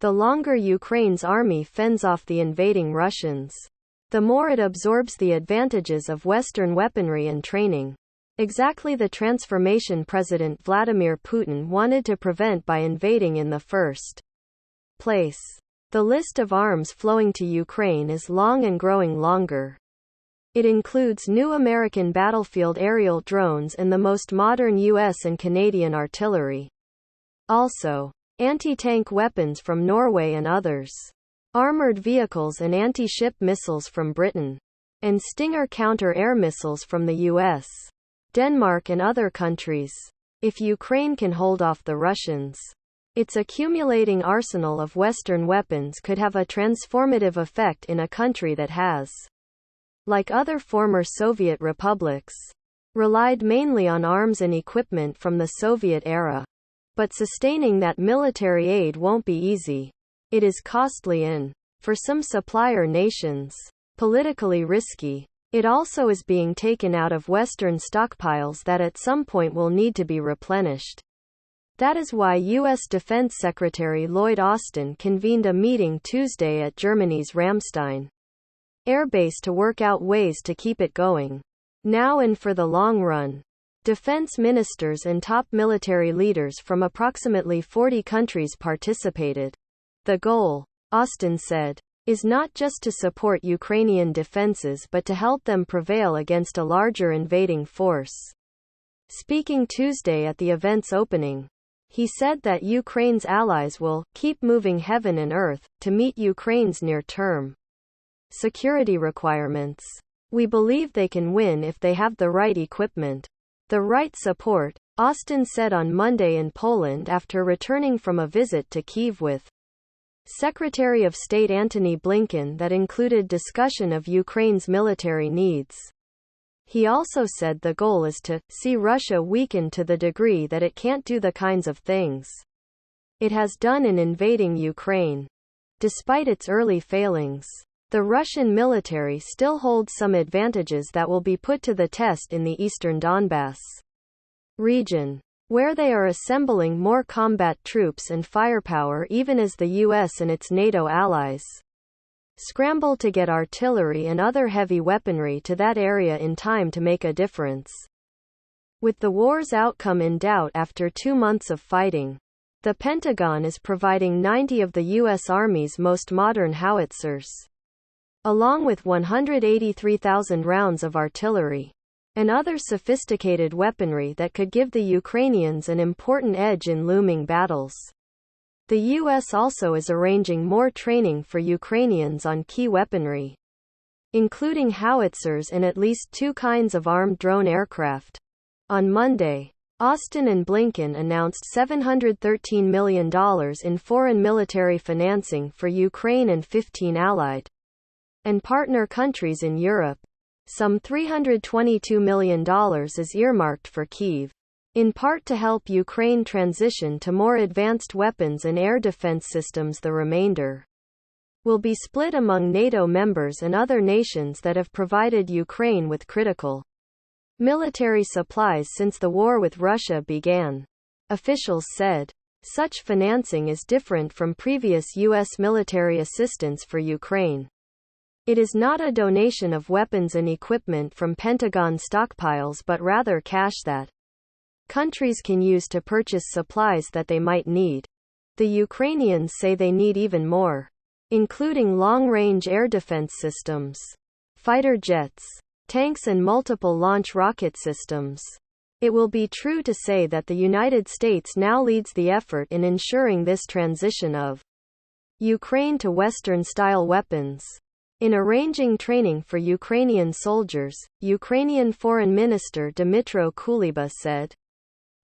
The longer Ukraine's army fends off the invading Russians, the more it absorbs the advantages of Western weaponry and training. Exactly the transformation President Vladimir Putin wanted to prevent by invading in the first place. The list of arms flowing to Ukraine is long and growing longer. It includes new American battlefield aerial drones and the most modern US and Canadian artillery. Also, anti-tank weapons from Norway and others. Armored vehicles and anti-ship missiles from Britain. And Stinger counter-air missiles from the US, Denmark and other countries. If Ukraine can hold off the Russians, its accumulating arsenal of Western weapons could have a transformative effect in a country that has, like other former Soviet republics, relied mainly on arms and equipment from the Soviet era. But sustaining that military aid won't be easy. It is costly and, for some supplier nations, politically risky. It also is being taken out of Western stockpiles that at some point will need to be replenished. That is why U.S. Defense Secretary Lloyd Austin convened a meeting Tuesday at Germany's Ramstein Air Base to work out ways to keep it going, now and for the long run. Defense ministers and top military leaders from approximately 40 countries participated. The goal, Austin said, is not just to support Ukrainian defenses but to help them prevail against a larger invading force. Speaking Tuesday at the event's opening, he said that Ukraine's allies will keep moving heaven and earth to meet Ukraine's near-term security requirements. We believe they can win if they have the right equipment, the right support, Austin said on Monday in Poland after returning from a visit to Kyiv with Secretary of State Antony Blinken that included discussion of Ukraine's military needs. He also said the goal is to see Russia weaken to the degree that it can't do the kinds of things it has done in invading Ukraine. Despite its early failings, the Russian military still holds some advantages that will be put to the test in the eastern Donbass region, where they are assembling more combat troops and firepower even as the US and its NATO allies scramble to get artillery and other heavy weaponry to that area in time to make a difference. With the war's outcome in doubt after 2 months of fighting, the Pentagon is providing 90 of the U.S. Army's most modern howitzers, along with 183,000 rounds of artillery and other sophisticated weaponry that could give the Ukrainians an important edge in looming battles. The U.S. also is arranging more training for Ukrainians on key weaponry, including howitzers and at least 2 kinds of armed drone aircraft. On Monday, Austin and Blinken announced $713 million in foreign military financing for Ukraine and 15 allied and partner countries in Europe. Some $322 million is earmarked for Kyiv, in part to help Ukraine transition to more advanced weapons and air defense systems. The remainder will be split among NATO members and other nations that have provided Ukraine with critical military supplies since the war with Russia began. Officials said such financing is different from previous U.S. military assistance for Ukraine. It is not a donation of weapons and equipment from Pentagon stockpiles but rather cash that countries can use to purchase supplies that they might need. The Ukrainians say they need even more, including long-range air defense systems, fighter jets, tanks and multiple launch rocket systems. It will be true to say that the United States now leads the effort in ensuring this transition of Ukraine to Western-style weapons. In arranging training for Ukrainian soldiers, Ukrainian Foreign Minister Dmytro Kuleba said,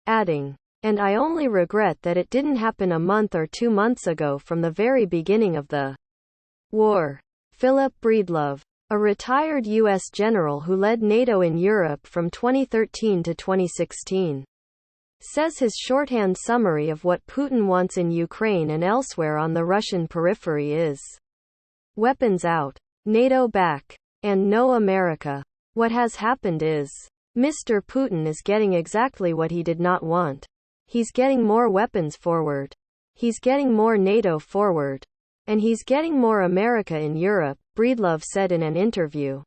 adding, "And I only regret that it didn't happen a month or 2 months ago from the very beginning of the war." Philip Breedlove, a retired U.S. general who led NATO in Europe from 2013 to 2016, says his shorthand summary of what Putin wants in Ukraine and elsewhere on the Russian periphery is weapons out, NATO back, and no America. What has happened is, Mr. Putin is getting exactly what he did not want. He's getting more weapons forward. He's getting more NATO forward. And he's getting more America in Europe, Breedlove said in an interview.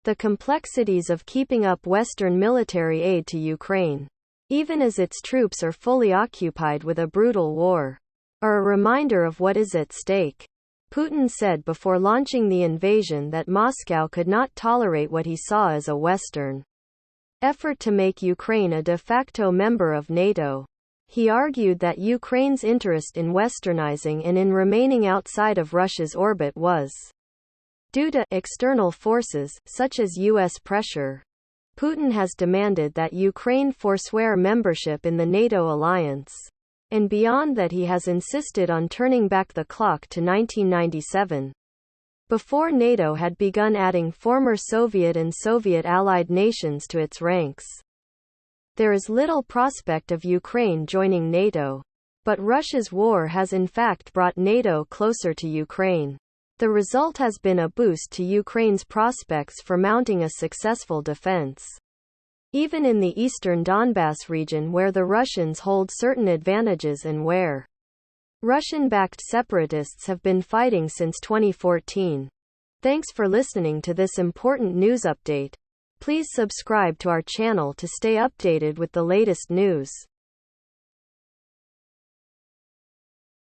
The complexities of keeping up Western military aid to Ukraine, even as its troops are fully occupied with a brutal war, are a reminder of what is at stake. Putin said before launching the invasion that Moscow could not tolerate what he saw as a Western effort to make Ukraine a de facto member of NATO. He argued that Ukraine's interest in westernizing and in remaining outside of Russia's orbit was due to external forces, such as U.S. pressure. Putin has demanded that Ukraine forswear membership in the NATO alliance. And beyond that, he has insisted on turning back the clock to 1997, before NATO had begun adding former Soviet and Soviet-allied nations to its ranks. There is little prospect of Ukraine joining NATO. But Russia's war has in fact brought NATO closer to Ukraine. The result has been a boost to Ukraine's prospects for mounting a successful defense. Even in the eastern Donbass region, where the Russians hold certain advantages and where Russian-backed separatists have been fighting since 2014. Thanks for listening to this important news update. Please subscribe to our channel to stay updated with the latest news.